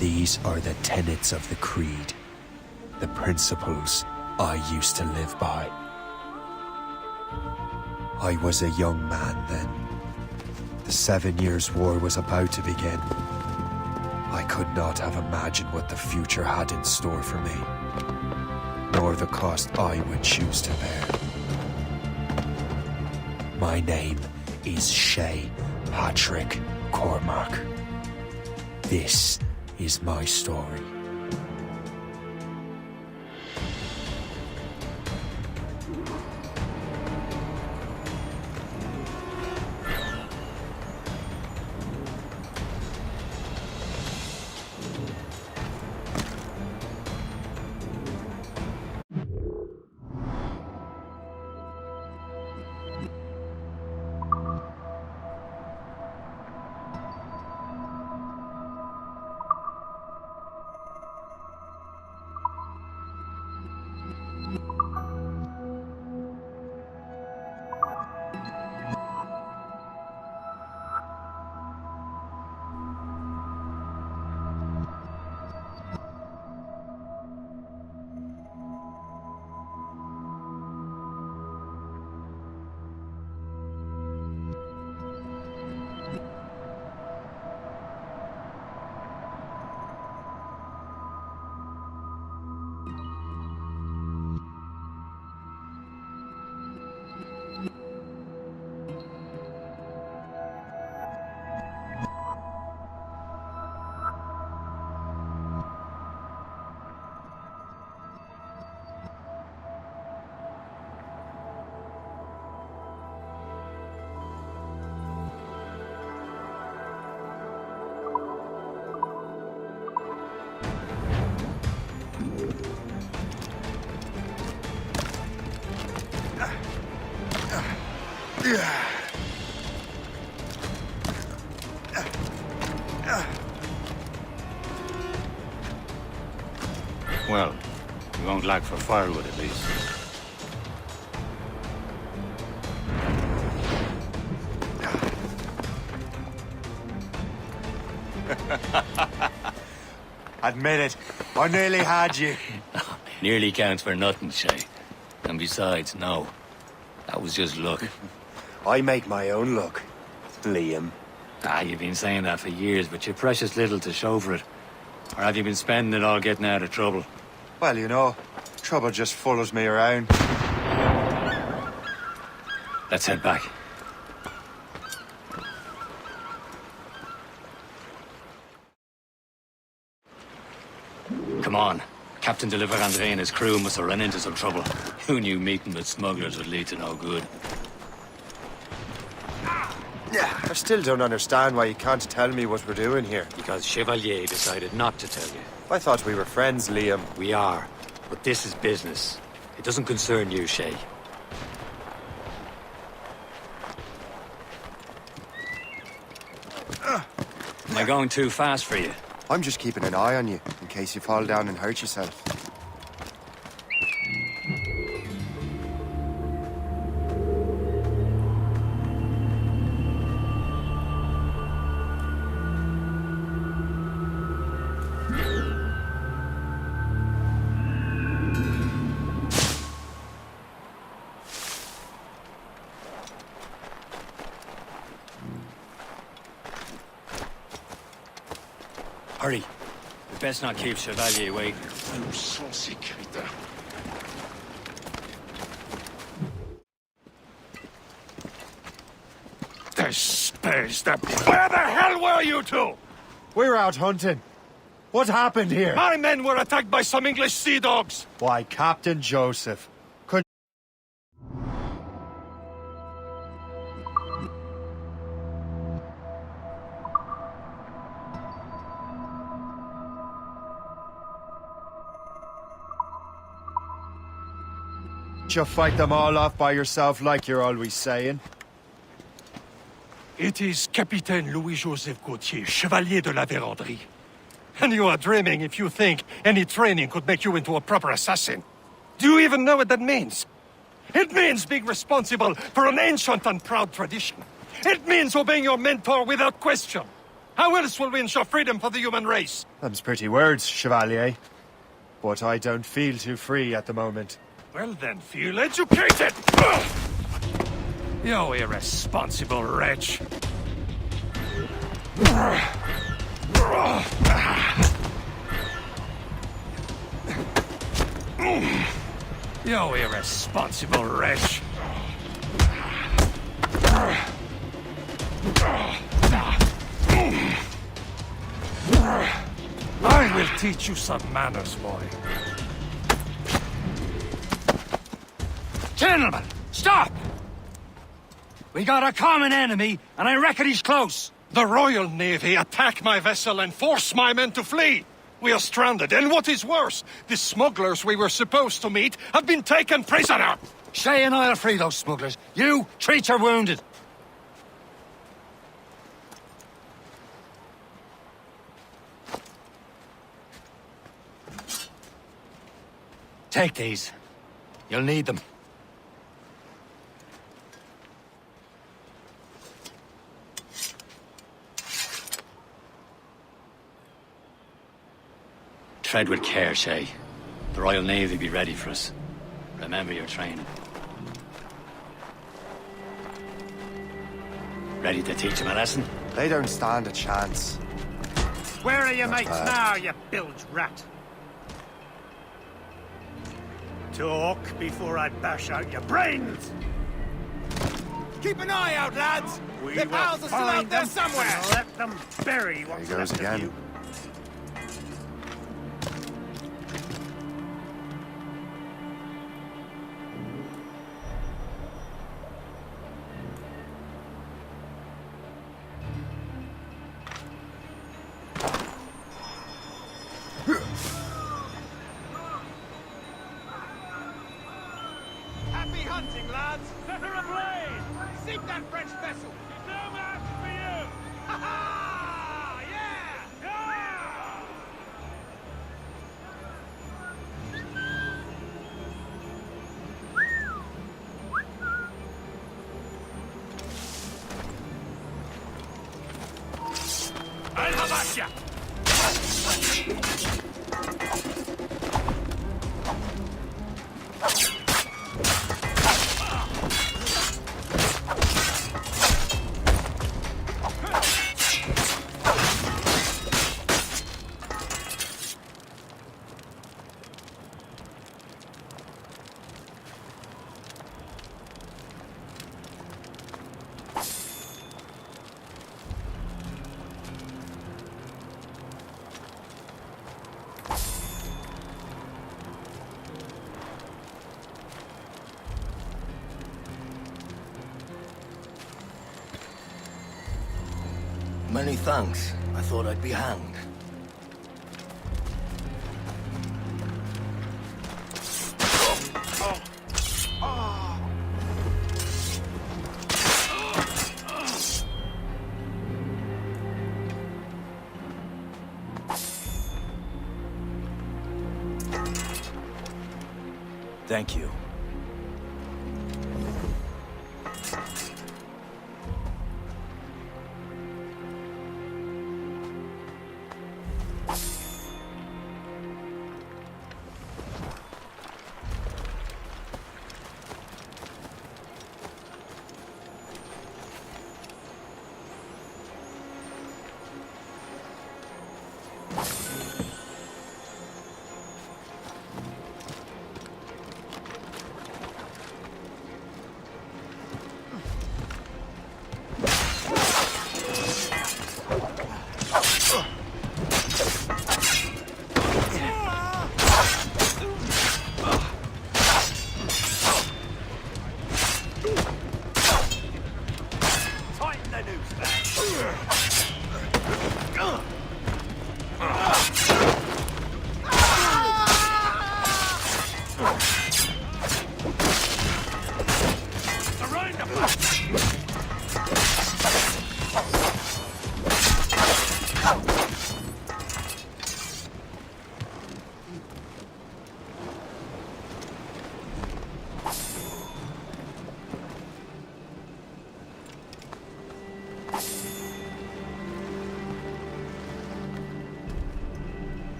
These are the tenets of the creed, the principles I used to live by. I was a young man then. The 7 Years' War was about to begin. I could not have imagined what the future had in store for me, nor the cost I would choose to bear. My name is Shay Patrick Cormac. This is my story. Well, we won't lack for firewood at least. Admit it, I nearly had you. Nearly counts for nothing, Shay. And besides, no. That was just luck. I make my own luck, Liam. You've been saying that for years, but you're precious little to show for it. Or have you been spending it all getting out of trouble? Well, you know, trouble just follows me around. Let's head back. Come on. Captain de Andre and his crew must have run into some trouble. Who knew meeting with smugglers would lead to no good? Yeah, I still don't understand why you can't tell me what we're doing here. Because Chevalier decided not to tell you. I thought we were friends, Liam. We are, but this is business. It doesn't concern you, Shay. Am I going too fast for you? I'm just keeping an eye on you, in case you fall down and hurt yourself. Hurry. We best not keep Chevalier waiting. Où sont ces crétins? Where the hell were you two? We're out hunting. What happened here? My men were attacked by some English sea dogs. Why, Captain Joseph. You fight them all off by yourself like you're always saying? It is Capitaine Louis-Joseph Gauthier, Chevalier de la Vérendrye. And you are dreaming if you think any training could make you into a proper assassin. Do you even know what that means? It means being responsible for an ancient and proud tradition. It means obeying your mentor without question. How else will we ensure freedom for the human race? Them's pretty words, Chevalier. But I don't feel too free at the moment. Well then, feel educated! You irresponsible wretch. You irresponsible wretch. I will teach you some manners, boy. Gentlemen, stop! We got a common enemy, and I reckon he's close. The Royal Navy attack my vessel and force my men to flee. We are stranded, and what is worse, the smugglers we were supposed to meet have been taken prisoner. Shay and I'll free those smugglers. You, treat your wounded. Take these. You'll need them. Tread with care, Shay. The Royal Navy be ready for us. Remember your training. Ready to teach them a lesson? They don't stand a chance. Where are your mates bad. now, you bilge rat? Talk before I bash out your brains! Keep an eye out, lads! We Their will pals are still find out there them somewhere! and let them bury what's There he goes left of again. you. Happy hunting, lads! Set her ablaze! Sink that French vessel! She's no match for you! Ha ha! Yeah! Yeah! I'll have at ya! Many thanks. I thought I'd be hanged. Thank you.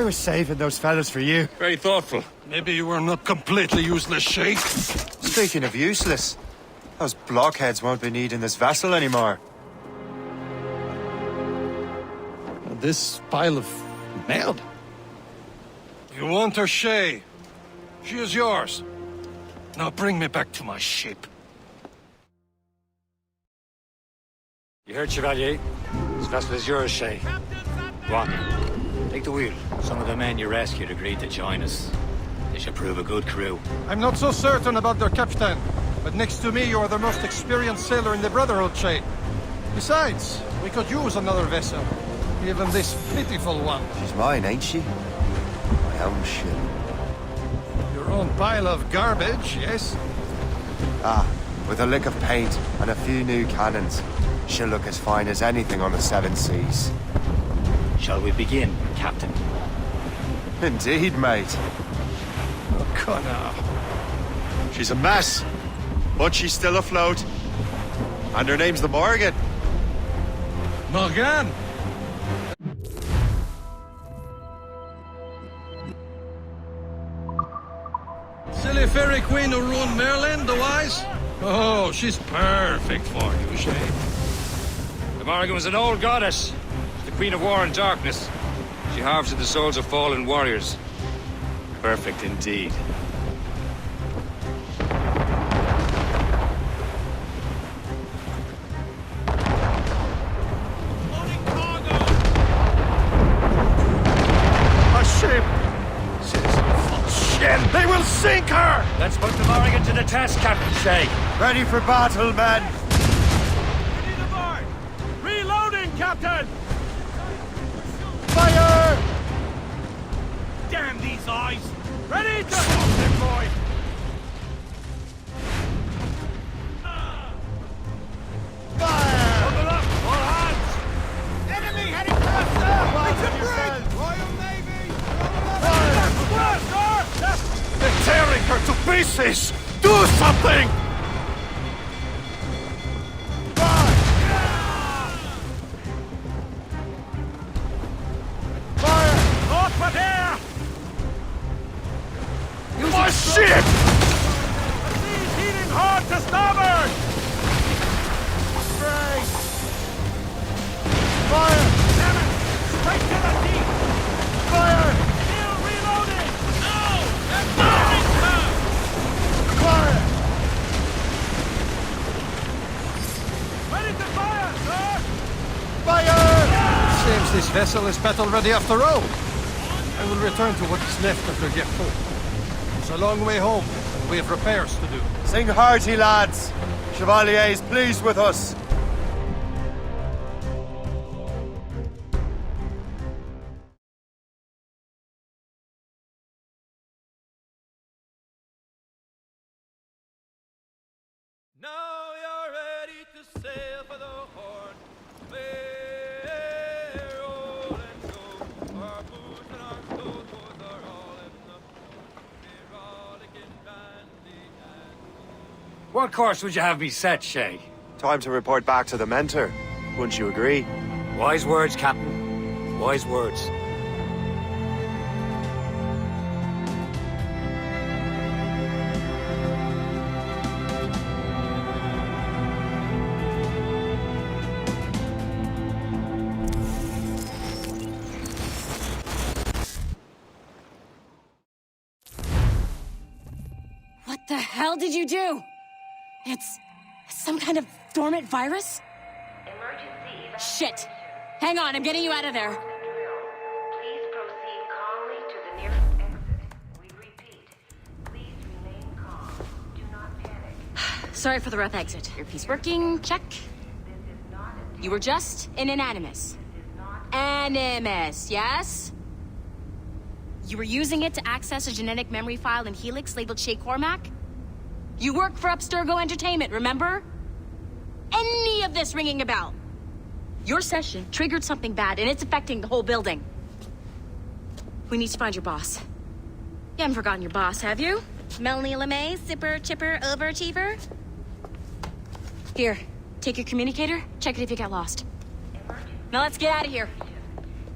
was saving those fellas for you. Very thoughtful. Maybe you were not completely useless, Sheikh. Speaking of useless, those blockheads won't be needing this vessel anymore. This pile of merde. You want her, Shay? She is yours. Now bring me back to my ship. You heard, Chevalier? This vessel is yours, Shay. Go on. Take the wheel. Some of the men you rescued agreed to join us. They should prove a good crew. I'm not so certain about their captain, but next to me you are the most experienced sailor in the Brotherhood, Shay. Besides, we could use another vessel. Even this pitiful one. She's mine, ain't she? My own ship. Your own pile of garbage, yes? Ah, with a lick of paint and a few new cannons. She'll look as fine as anything on the Seven Seas. Shall we begin, Captain? Indeed, mate. Oh, Connor. She's a mess, but she's still afloat. And her name's the Morgan. Morgan! Silly fairy queen who ruined Merlin, the wise? Oh, she's perfect for you, Shay. The Morgan was an old goddess. The Queen of War and Darkness. She harvested the souls of fallen warriors. Perfect indeed. Loading cargo! A ship! Citizen shit! They will sink her! Let's put the Morgan to the test, Captain Shay. Ready for battle, men! Ready to board! Reloading, Captain! Fire! Damn these eyes! Ready to deploy! Fire! Open up! All hands! Enemy heading past us! It's a bridge! Royal Navy! Sir! They're tearing her to pieces! Do something! North but here! My ship! The sea's heating hard to starboard! Straight! Fire! Damn it! Straight to the deep! Fire! Still reloading! No! They're firing, sir! Fire! Ready to fire, sir! Fire! Seems this vessel is battle ready after all. I will return to what is left of the Gerfaut. It's a long way home, and we have repairs to do. Sing hearty, lads! Chevalier is pleased with us. Now you're ready to sail for the Horn. We're rolling go. Our boots and our clothes are all in the we're rollicking dandy and What course would you have me set, Shay? Time to report back to the mentor. Wouldn't you agree? Wise words, Captain. Wise words. What the hell did you do? It's some kind of dormant virus? Shit. Hang on, I'm getting you out of there. Please proceed calmly to the nearest exit. We repeat, please remain calm. Do not panic. Sorry for the rough exit. Earpiece working, check. This is not a You were just in an Animus. Animus, yes? You were using it to access a genetic memory file in Helix labeled Shay Cormac? You work for Abstergo Entertainment, remember? Any of this ringing a bell? Your session triggered something bad, and it's affecting the whole building. We need to find your boss. You haven't forgotten your boss, have you? Melanie LeMay, zipper, chipper, overachiever? Here, take your communicator, check it if you get lost. Now let's get out of here.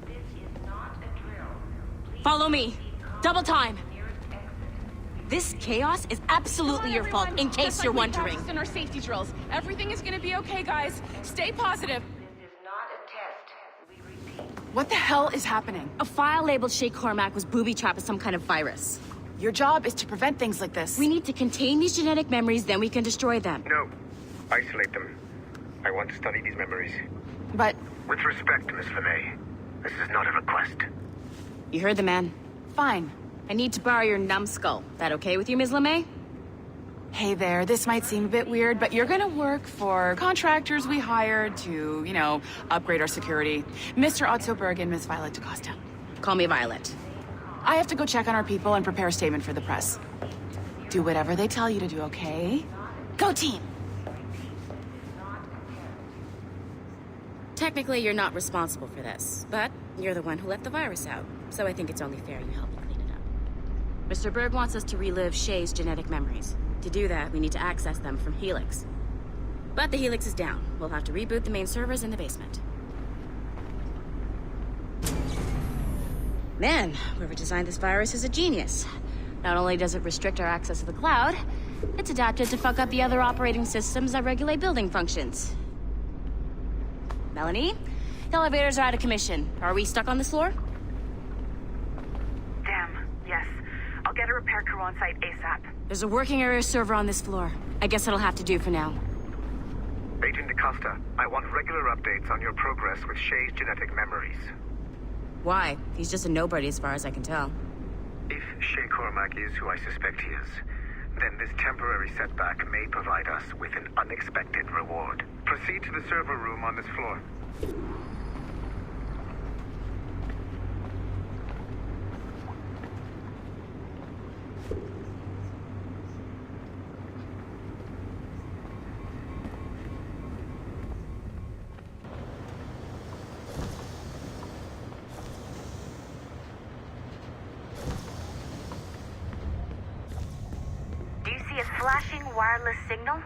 This is not a drill. Follow me. Double time. This chaos is absolutely your fault, in case you're wondering. In our safety drills. Everything is gonna be okay, guys. Stay positive. This is not a test. We repeat. What the hell is happening? A file labeled Shay Cormac was booby-trapped with some kind of virus. Your job is to prevent things like this. We need to contain these genetic memories, then we can destroy them. No. Isolate them. I want to study these memories. But With respect, Miss LeMay, this is not a request. You heard the man. fine. I need to borrow your numbskull. That okay with you, Ms. LeMay? Hey there, this might seem a bit weird, but you're gonna work for contractors we hired to, upgrade our security. Mr. Otto Berg and Miss Violet DaCosta. Call me Violet. I have to go check on our people and prepare a statement for the press. Do whatever they tell you to do, okay? Go team! Technically, you're not responsible for this, but you're the one who let the virus out, so I think it's only fair you help me clean it up. Mr. Berg wants us to relive Shay's genetic memories. To do that, we need to access them from Helix. But the Helix is down. We'll have to reboot the main servers in the basement. Man, whoever designed this virus is a genius. Not only does it restrict our access to the cloud, it's adapted to fuck up the other operating systems that regulate building functions. Melanie? The elevators are out of commission. Are we stuck on this floor? Damn, yes. I'll get a repair crew on site ASAP. There's a working area server on this floor. I guess that'll have to do for now. Agent DaCosta, I want regular updates on your progress with Shay's genetic memories. Why? He's just a nobody as far as I can tell. If Shay Cormac is who I suspect he is, then this temporary setback may provide us with an unexpected reward. Proceed to the server room on this floor. Do you see a flashing wireless signal?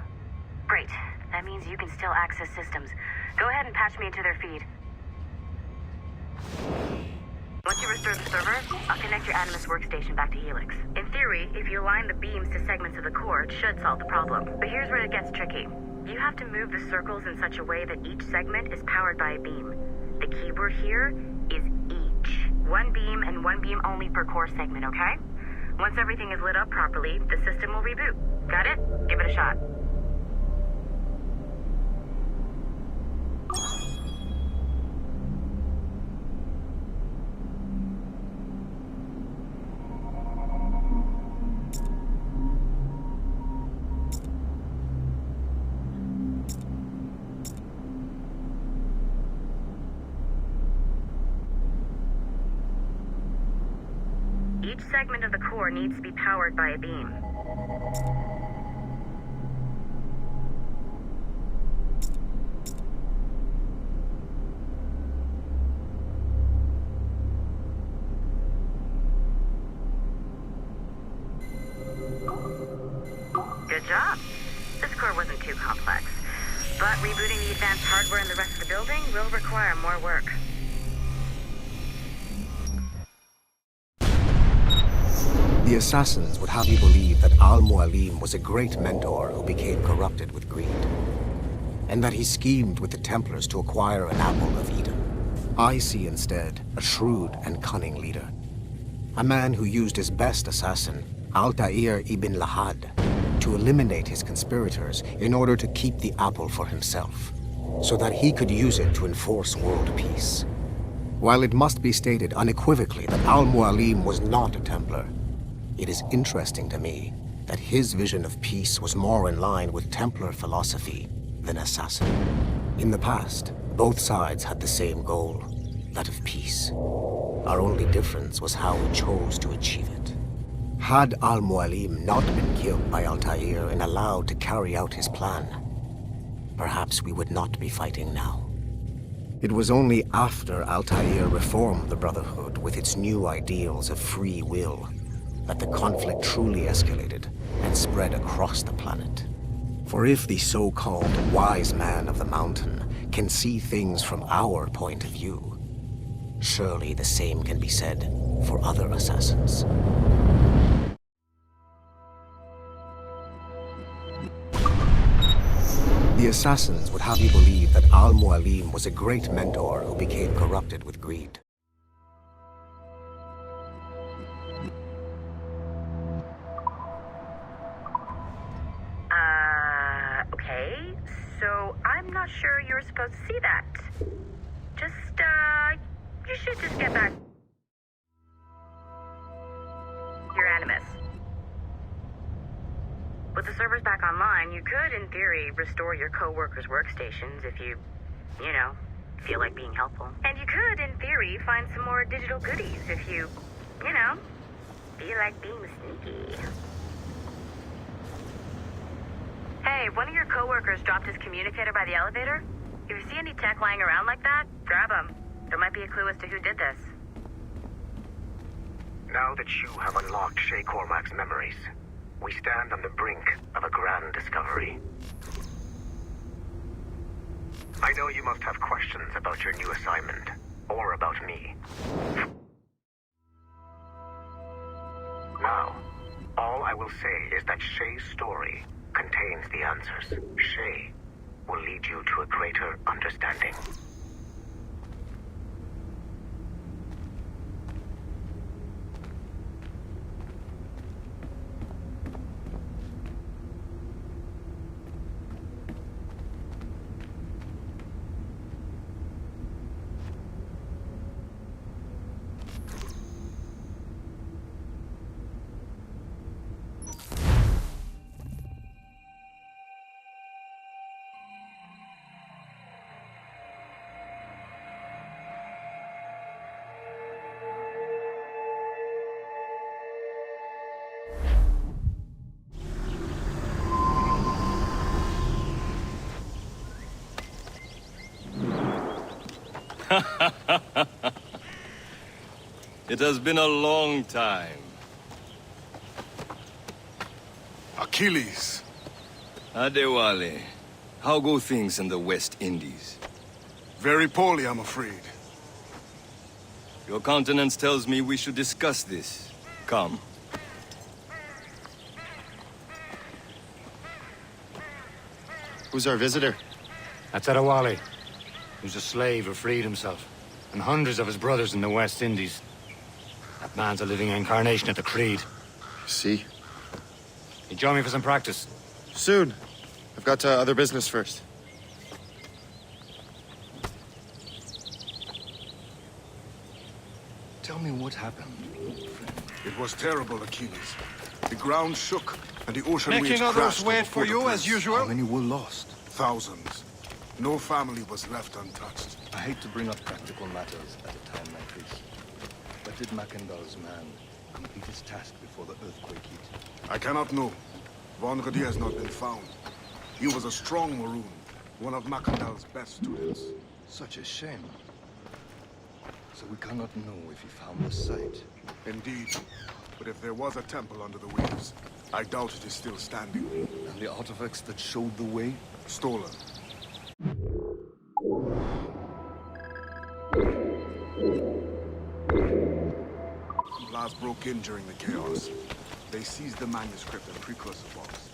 Great. That means you can still access systems. Go ahead and patch me into their feed. Once you restore the server, I'll connect your Animus workstation back to Helix. In theory, if you align the beams to segments of the core, it should solve the problem. But here's where it gets tricky. You have to move the circles in such a way that each segment is powered by a beam. The keyword here is each. One beam and one beam only per core segment, okay? Once everything is lit up properly, the system will reboot. Got it? Give it a shot. Each segment of the core needs to be powered by a beam. Good job. This core wasn't too complex. But rebooting the advanced hardware in the rest of the building will require more work. The assassins would have you believe that Al-Mualim was a great mentor who became corrupted with greed, and that he schemed with the Templars to acquire an apple of Eden. I see instead a shrewd and cunning leader, a man who used his best assassin, Altair ibn Lahad, to eliminate his conspirators in order to keep the apple for himself, so that he could use it to enforce world peace. While it must be stated unequivocally that Al-Mualim was not a Templar, it is interesting to me that his vision of peace was more in line with Templar philosophy than assassin. In the past, both sides had the same goal, that of peace. Our only difference was how we chose to achieve it. Had Al-Mualim not been killed by Altair and allowed to carry out his plan, perhaps we would not be fighting now. It was only after Altair reformed the Brotherhood with its new ideals of free will that the conflict truly escalated and spread across the planet. For if the so-called wise man of the mountain can see things from our point of view, surely the same can be said for other assassins. The assassins would have you believe that Al-Mualim was a great mentor who became corrupted with greed. Okay. So I'm not sure you're supposed to see that. Just, you should just get back your Animus. With the servers back online, you could, in theory, restore your co-workers' workstations if you know, feel like being helpful. And you could, in theory, find some more digital goodies if you know, feel like being sneaky. Hey, one of your co-workers dropped his communicator by the elevator. If you see any tech lying around like that, grab them. There might be a clue as to who did this. Now that you have unlocked Shay Cormac's memories, we stand on the brink of a grand discovery. I know you must have questions about your new assignment, or about me. Now, all I will say is that Shay's story contains the answers. Shay will lead you to a greater understanding. It has been a long time. Achilles. Adewale, how go things in the West Indies? Very poorly, I'm afraid. Your countenance tells me we should discuss this. Come. Who's our visitor? That's Adewale. Who's a slave who freed himself. And hundreds of his brothers in the West Indies. That man's a living incarnation of the Creed. See? You join me for some practice? Soon. I've got other business first. Tell me what happened, old friend. It was terrible, Achilles. The ground shook, and the ocean waves Making others crashed wait over for you, as Port-au-Prince. usual? How many were lost? Thousands. No family was left untouched. I hate to bring up practical matters at a time like this. But did Mackandal's man complete his task before the earthquake hit? I cannot know. Vonredi has not been found. He was a strong Maroon, one of Mackandal's best students. Such a shame. So we cannot know if he found the site. Indeed. But if there was a temple under the waves, I doubt it is still standing. And the artifacts that showed the way? Stolen. Last broke in during the chaos. They seized the manuscript and precursor box.